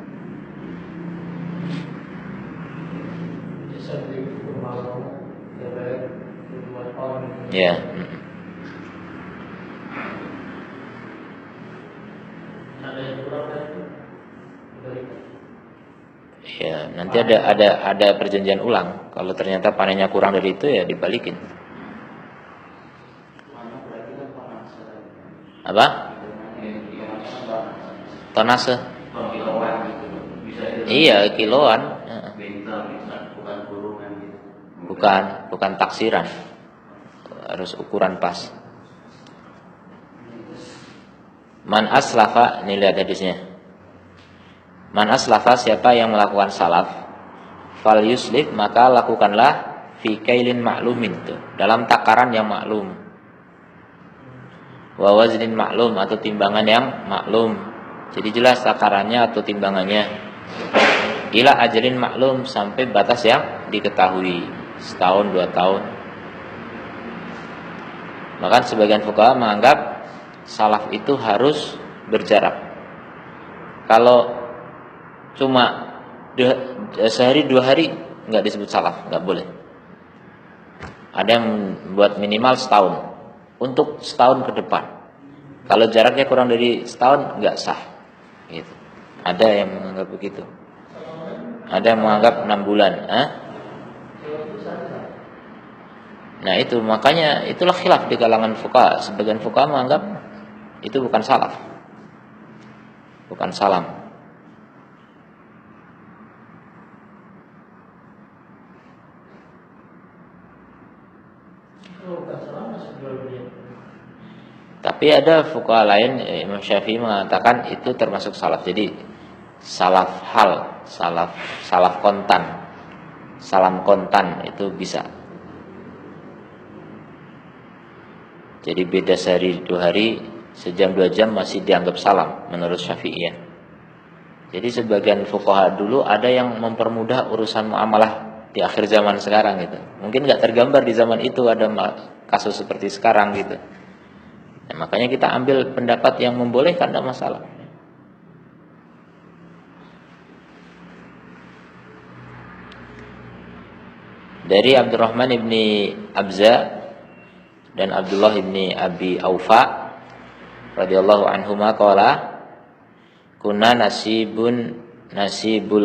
Ya. Ya, nanti ada perjanjian ulang. Kalau ternyata panennya kurang dari itu ya dibalikin. Apa? Tonase. Iya, kiloan. Bukan taksiran. Harus ukuran pas. Man aslafa, ini lihat hadisnya. Man aslafa, siapa yang melakukan salaf, fal yuslif, maka lakukanlah fi kailin ma'lumin, tuh, dalam takaran yang maklum. Wa waznin maklum, atau timbangan yang maklum. Jadi jelas takarannya atau timbangannya. ila ajalin maklum, sampai batas yang diketahui, setahun 2 tahun. Maka sebagian fuqaha menganggap salaf itu harus berjarak. Kalau cuma sehari 2 hari nggak disebut salaf, nggak boleh. Ada yang buat minimal setahun, untuk setahun ke depan. Kalau jaraknya kurang dari setahun nggak sah, gitu. Ada yang menganggap begitu. Ada yang menganggap 6 bulan. Nah itu makanya itulah khilaf di kalangan fuqaha. Sebagian fuqaha menganggap itu bukan salaf, bukan salam. Tapi ada fuqaha lain, Imam Syafi'i mengatakan itu termasuk salaf. Jadi salaf hal, salaf kontan, salam kontan itu bisa. Jadi beda sehari 2 hari, sejam 2 jam masih dianggap salam menurut Syafi'iyah. Jadi sebagian fuqaha dulu ada yang mempermudah urusan muamalah di akhir zaman sekarang gitu. Mungkin nggak tergambar di zaman itu ada kasus seperti sekarang gitu. Nah, makanya kita ambil pendapat yang membolehkan, tidak masalah. Dari Abdurrahman ibni Abza dan Abdullah ibni Abi Aufa radhiyallahu anhuma qala kunna nasibul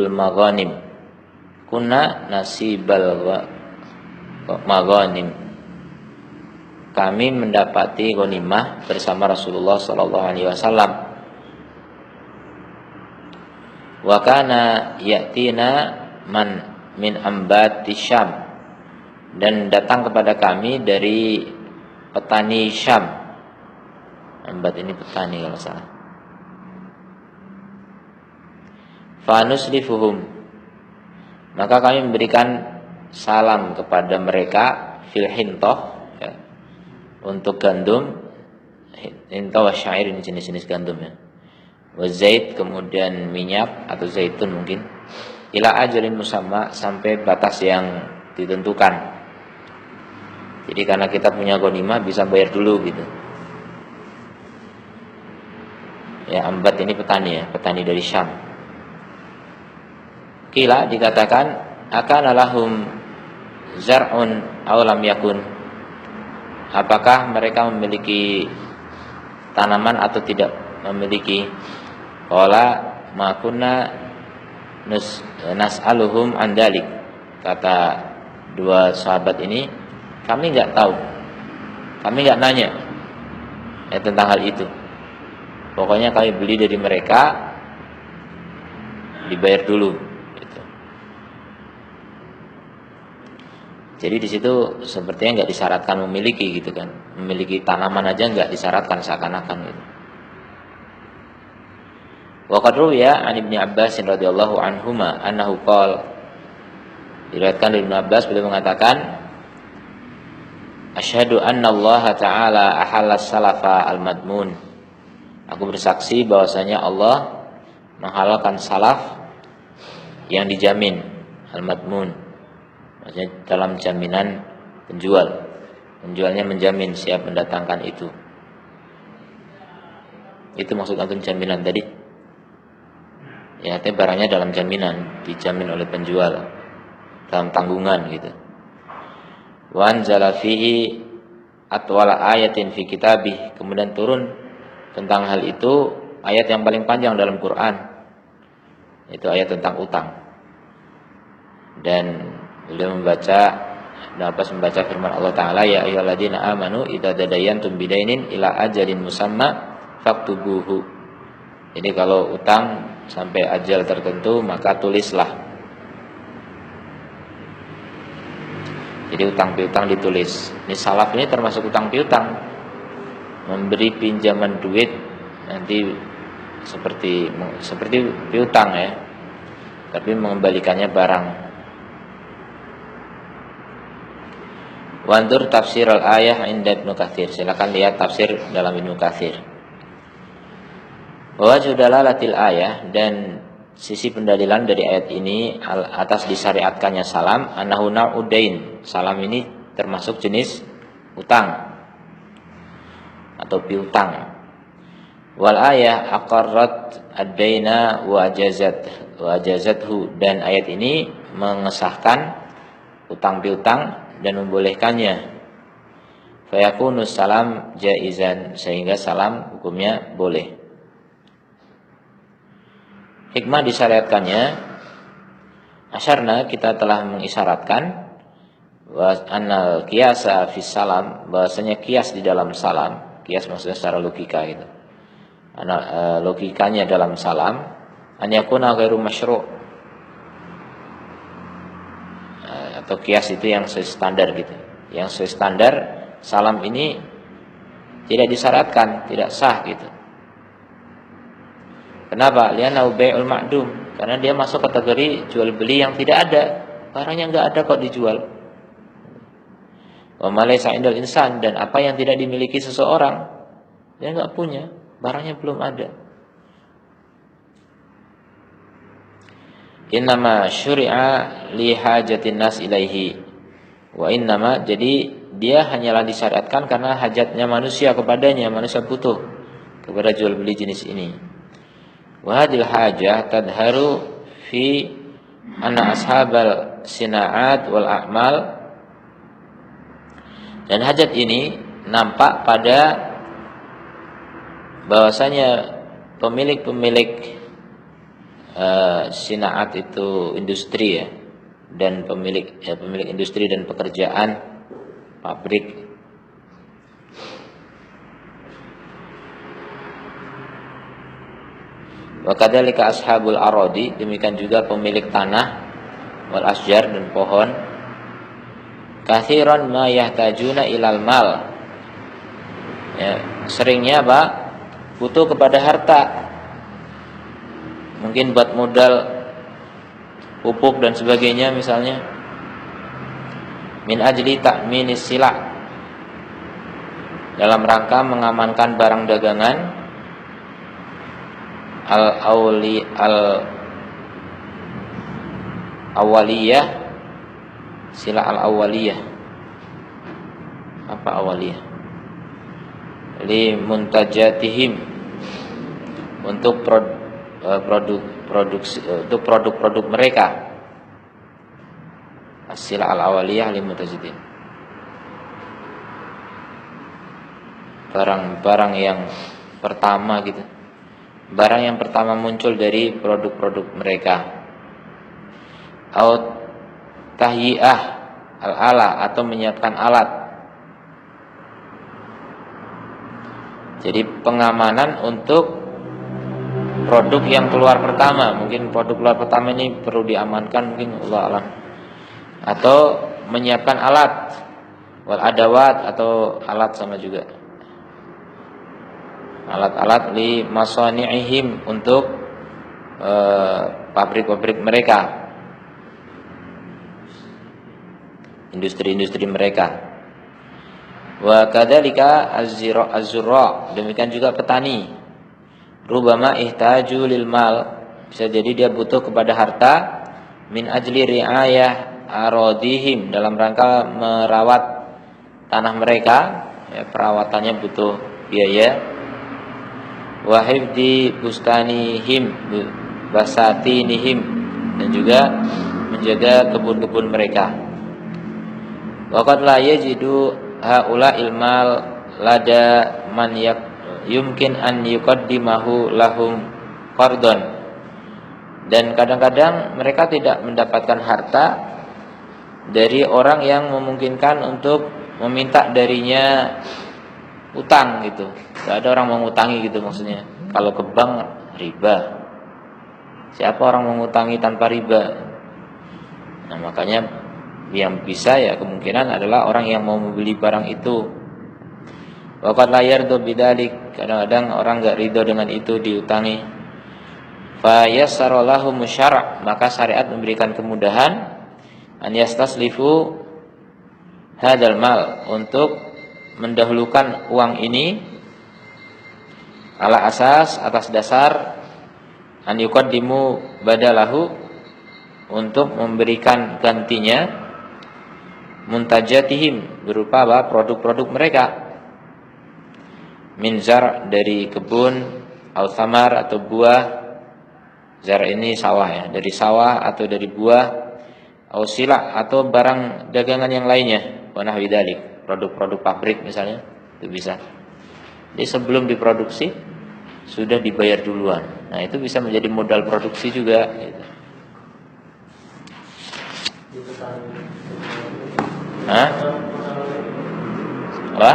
maghanim, kunna nasibal maghanim, kami mendapati ghanimah bersama Rasulullah sallallahu alaihi wasallam. Wa kana ya'tina man min ambati Syam, dan datang kepada kami dari petani Syam. Ambat ini petani kalau salah. Fa nuslifuhum, maka kami memberikan salam kepada mereka fil hintoh, ya, untuk gandum. Hintoh wa syair, ini jenis-jenis gandum ya. Wa zait, kemudian minyak atau zaitun mungkin. Ila ajalin musamma, sampai batas yang ditentukan. Jadi karena kita punya ghanimah bisa bayar dulu gitu. Ya, ambat ini petani ya, petani dari Syam. Kila dikatakan akan lahum zar'un aw lam yakun, apakah mereka memiliki tanaman atau tidak memiliki. Qala ma kunna nas'aluhum an dalik, kata dua sahabat ini, kami enggak tahu, kami enggak nanya tentang hal itu. Pokoknya kami beli dari mereka, dibayar dulu gitu. Jadi di situ sepertinya enggak disyaratkan memiliki gitu kan. Memiliki tanaman aja enggak disyaratkan seakan-akan gitu. Wa qad ruwiya an Ibnu Abbas radhiyallahu anhuma annahu qala, diriwayatkan dari Ibnu Abbas beliau mengatakan, asyhadu anna Allah taala ahalla salafa al-madmun, aku bersaksi bahwasanya Allah menghalalkan salaf yang dijamin, al-madmun, maksudnya dalam jaminan penjual. Penjualnya menjamin siap mendatangkan itu. Itu maksud antum jaminan tadi. Ya, artinya barangnya dalam jaminan, dijamin oleh penjual, dalam tanggungan gitu. Wa anzala fihi atwala ayatin fi kitabih, kemudian turun tentang hal itu ayat yang paling panjang dalam Quran, itu ayat tentang utang. Dan beliau membaca firman Allah Ta'ala, ya ayyuhalladzina amanu idza tadayantum bidainin ila ajalin musamma faktubuhu. Jadi kalau utang sampai ajal tertentu maka tulislah. Jadi utang piutang ditulis. Ini salaf ini termasuk utang piutang, memberi pinjaman duit nanti seperti piutang ya, tapi mengembalikannya barang. Wandur tafsir al-ayah inda Ibnu Katsir, silakan lihat tafsir dalam Ibnu Katsir. Wajhu dalalatil ayah, dan sisi pendalilan dari ayat ini atas disyariatkannya salam, annahu na'udain. Salam ini termasuk jenis utang atau piutang. Wal ayah aqarrat ad-daina wa ajazathu, dan ayat ini mengesahkan utang piutang dan membolehkannya. Fayakunu salam jaizan, sehingga salam hukumnya boleh. Hikmah disyariatkannya, asyarna, kita telah mengisyaratkan wa annal qiyasa fis salam, bahasanya kias di dalam salam, kias maksudnya secara logika gitu. Logikanya dalam salam an yakuna ghairu masyru', atau kias itu yang sesuai standar gitu. Yang sesuai standar salam ini tidak disyaratkan, tidak sah gitu. Kenapa? Li'annahu bai'ul ma'dum, karena dia masuk kategori jual beli yang tidak ada, barangnya enggak ada kok dijual. Wa ma laysa 'indal insan, dan apa yang tidak dimiliki seseorang, dia enggak punya, barangnya belum ada. Innama syuri'a li hajatin nas ilaihi wa innama, jadi dia hanyalah disyariatkan karena hajatnya manusia kepadanya, manusia butuh kepada jual beli jenis ini. Wa hadil hajah tadharu fi anna ashabal sina'at wal a'mal, dan hajat ini nampak pada bahwasanya pemilik-pemilik sinaat itu industri ya, dan pemilik industri dan pekerjaan pabrik, wa kadzalika ashabul aradi, demikian juga pemilik tanah, wal asjar, dan pohon, katsiran ma yahtajuna ilal mal, ya, seringnya apa? Butuh kepada harta, mungkin buat modal pupuk dan sebagainya misalnya, min ajli ta'minis sila, dalam rangka mengamankan barang dagangan, awaliyah, sila al-awaliyah. Apa awaliyah? Li muntajatihim, untuk produk-produk mereka. As-sila al-awaliyah li muntajatihim, barang-barang yang pertama gitu, barang yang pertama muncul dari produk-produk mereka. Au tahyi'ah al-ala, atau menyiapkan alat. Jadi pengamanan untuk produk yang keluar pertama, mungkin produk keluar pertama ini perlu diamankan, mungkin Allah alam. Atau menyiapkan alat, wal adawat, atau alat sama juga, alat-alat li masani'ihim, untuk pabrik-pabrik mereka, industri-industri mereka. Wa kadzalika az-zurra, demikian juga petani, rubama ihtaju lil mal, bisa jadi dia butuh kepada harta, min ajli riayah aradihim, dalam rangka merawat tanah mereka, ya, perawatannya butuh biaya. Wa hifdi bustanihim basatinihim, dan juga menjaga kebun-kebun mereka. Wa qad la yajidu haula ilmal lada man yumkin an yuqaddimahu lahum qardon, dan kadang-kadang mereka tidak mendapatkan harta dari orang yang memungkinkan untuk meminta darinya utang gitu. Gak ada orang mengutangi gitu maksudnya. Kalau ke bank riba, siapa orang mengutangi tanpa riba? Nah makanya yang bisa ya kemungkinan adalah orang yang mau membeli barang itu. Waqad la yardu bidzalik, kadang-kadang orang enggak ridho dengan itu diutangi. Fa yassara lahum syara', maka syariat memberikan kemudahan an yastaslifu hadzal mal, untuk mendahulukan uang ini ala asas, atas dasar an yuqaddimu badalahu, untuk memberikan gantinya muntajatihim, berupa apa? Produk-produk mereka, min zar, dari kebun, au thamar, atau buah. Zar ini sawah ya, dari sawah atau dari buah, au sila, atau barang dagangan yang lainnya, wa nahwi dzalik, produk-produk pabrik misalnya, itu bisa. Jadi sebelum diproduksi sudah dibayar duluan. Nah, itu bisa menjadi modal produksi juga gitu. Hah? Apa?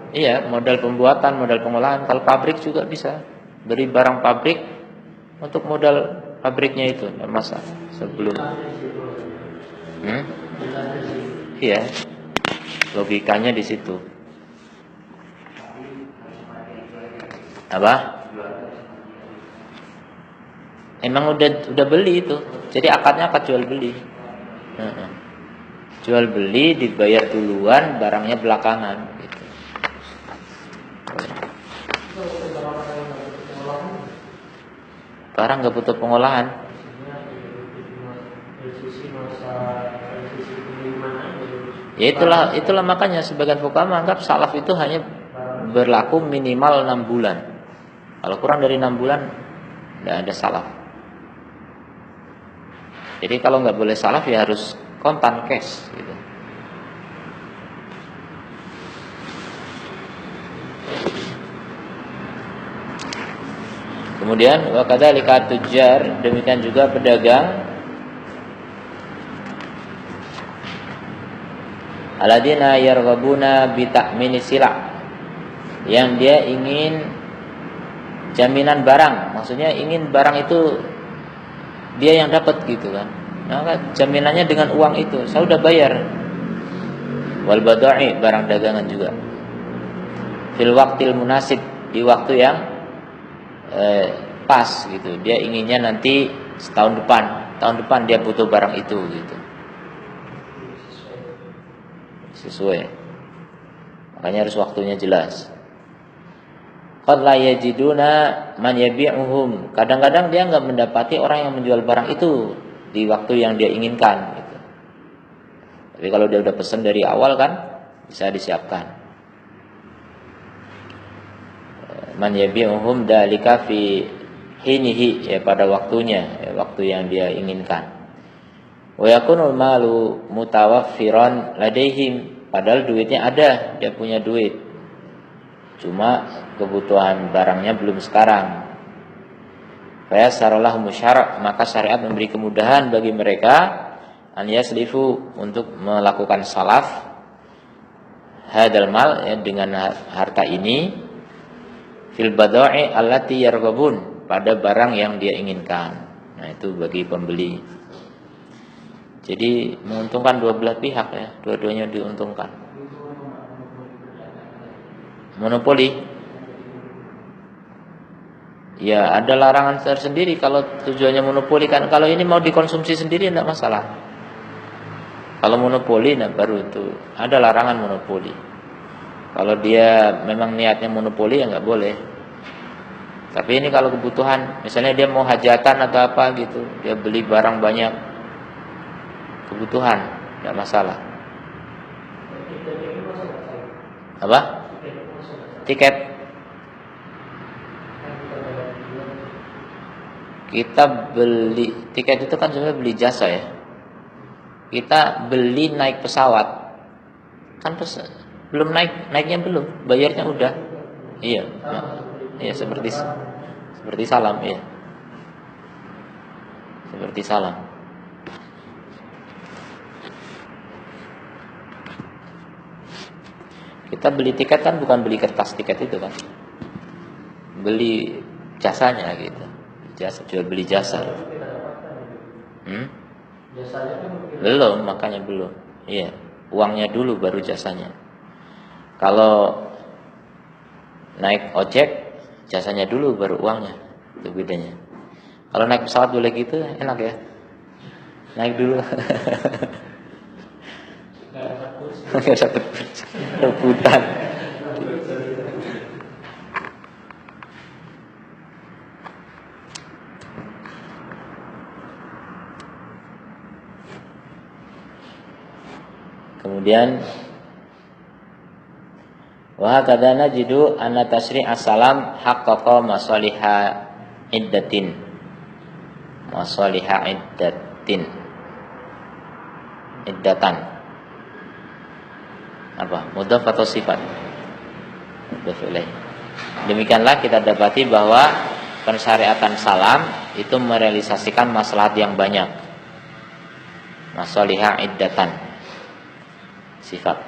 Iya, modal pembuatan, modal pengolahan. Kalau pabrik juga bisa beri barang pabrik untuk modal pabriknya itu, enggak masalah. Sebelum iya, logikanya di situ. Apa? Emang udah beli itu. Jadi akadnya akad jual beli. Jual beli, dibayar duluan, barangnya belakangan gitu. Barang nggak butuh pengolahan. Ya itulah makanya sebagian fuqaha menganggap salaf itu hanya berlaku minimal 6 bulan. Kalau kurang dari 6 bulan tidak ada salaf. Jadi kalau nggak boleh salaf ya harus kontan, cash gitu. Kemudian wa kadzalika tujjar, demikian juga pedagang, alladzina yarghabuna bi ta'mini sila, yang dia ingin jaminan barang, maksudnya ingin barang itu dia yang dapat gitu kan. Maka jaminannya dengan uang itu, saya udah bayar. Wal badai, barang dagangan juga. Fil waqtil munasib, di waktu yang pas gitu. Dia inginnya nanti tahun depan dia butuh barang itu gitu. Sesuai. Makanya harus waktunya jelas. Qad la yajiduna man yabi'uhum. Kadang-kadang dia enggak mendapati orang yang menjual barang itu di waktu yang dia inginkan gitu. Tapi kalau dia udah pesan dari awal kan bisa disiapkan. Man yabi'uhum dalika fi hinihi, ya pada waktunya, ya waktu yang dia inginkan. Wa yakunul malu mutawaffiran ladaihim, padahal duitnya ada, dia punya duit. Cuma kebutuhan barangnya belum sekarang. Fayassarallahu musyara', maka syariat memberi kemudahan bagi mereka an yaslifu, untuk melakukan salaf hadal mal, ya, dengan harta ini, fil badai allati yarghabun, pada barang yang dia inginkan. Nah, itu bagi pembeli. Jadi menguntungkan dua belah pihak ya, dua-duanya diuntungkan. Monopoli. Ya, ada larangan tersendiri kalau tujuannya monopoli kan. Kalau ini mau dikonsumsi sendiri tidak masalah. Kalau monopoli, nah baru itu ada larangan monopoli. Kalau dia memang niatnya monopoli ya nggak boleh. Tapi ini kalau kebutuhan, misalnya dia mau hajatan atau apa gitu, dia beli barang banyak, kebutuhan, nggak masalah. Apa? Tiket. Kita beli tiket itu kan sebenarnya beli jasa ya. Kita beli naik pesawat, kan belum naiknya belum, bayarnya udah. Iya, ya. Iya seperti salam, iya. Seperti salam. Kita beli tiket kan bukan beli kertas tiket itu kan, beli jasanya gitu, jasa, jual beli jasa. Belum, makanya belum. Iya, uangnya dulu baru jasanya. Kalau naik ojek, jasanya dulu baru uangnya, itu bedanya. Kalau naik pesawat boleh gitu, enak ya. Naik dulu. Rebutan. Kemudian wa hakadha najidu anna tasri' as-salam haqqaqa masaliha iddatin. Masaliha iddatin. Iddatan. Apa? Mudhaf atau sifat? Mudhaf ilaih. Demikianlah kita dapati bahwa pensyariatan salam itu merealisasikan maslahat yang banyak. Masaliha iddatan. Sifat.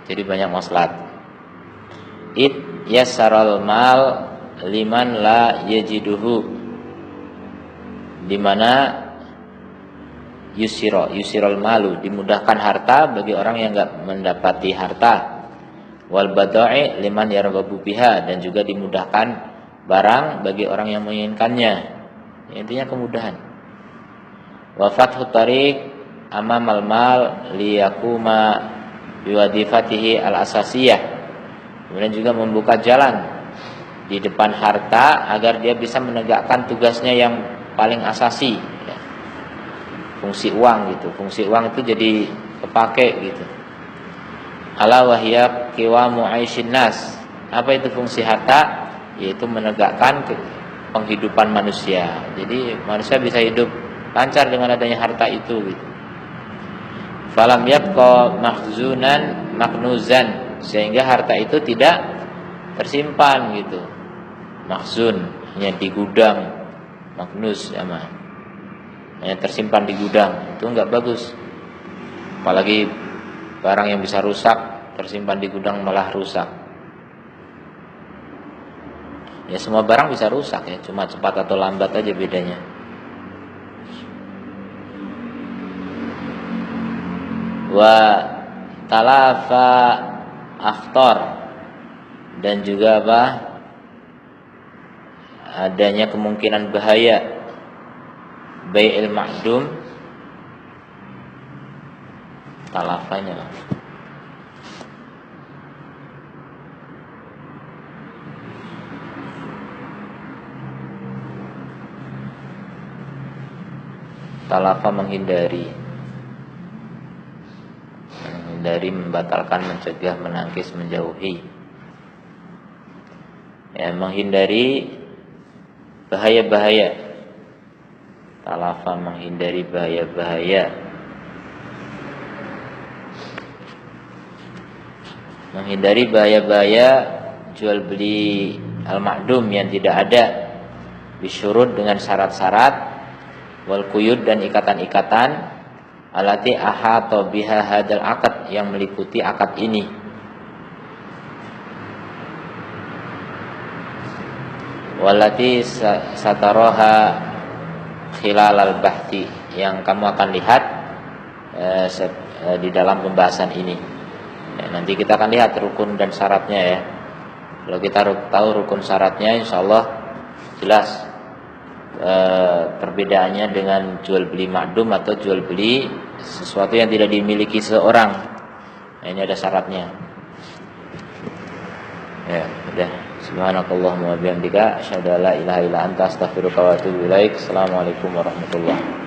Jadi banyak maslahat. Yassaral mal liman la yajiduhu. Di mana yusirul malu, dimudahkan harta bagi orang yang enggak mendapati harta. Wal badai liman yarghabu biha, dan juga dimudahkan barang bagi orang yang menginginkannya. Intinya kemudahan. Wa fathu tariq amamal mal liyakuma biwadifatihi al-asasiyah. Kemudian juga membuka jalan di depan harta agar dia bisa menegakkan tugasnya yang paling asasi, ya. Fungsi uang gitu. Fungsi uang itu jadi kepake gitu. Ala wahya qiwamu 'aisyin nas. Apa itu fungsi harta? Yaitu menegakkan penghidupan manusia. Jadi manusia bisa hidup lancar dengan adanya harta itu gitu. Falam yabqa makhzunan maknuzan, sehingga harta itu tidak tersimpan gitu. Makhzun hanya di gudang, maknuz sama hanya tersimpan di gudang, itu enggak bagus. Apalagi barang yang bisa rusak tersimpan di gudang malah rusak. Ya semua barang bisa rusak ya, cuma cepat atau lambat aja bedanya. Wa talafa akhtar, dan juga apa? Adanya kemungkinan bahaya. Bai'il ma'dum, talafanya. Talafa menghindari, membatalkan, mencegah, menangkis, menjauhi. Ya, menghindari bahaya-bahaya. Talafa menghindari bahaya-bahaya. Menghindari bahaya-bahaya jual beli al-ma'dum yang tidak ada, bisyurut dengan syarat-syarat, wal quyud dan ikatan-ikatan, alati ahata biha hadal akad yang meliputi akad ini. Walati sataraha khilal al-bahti, yang kamu akan lihat di dalam pembahasan ini. Ya, nanti kita akan lihat rukun dan syaratnya ya. Kalau kita tahu rukun syaratnya, insyaallah jelas perbedaannya dengan jual beli ma'dum atau jual beli sesuatu yang tidak dimiliki seseorang. Nah, ini ada syaratnya. Ya, udah. Subhanakallahumma wa bihamdika asyhadu an la ilaha illa anta astaghfiruka wa atubu ilaik. Assalamualaikum warahmatullahi wabarakatuh.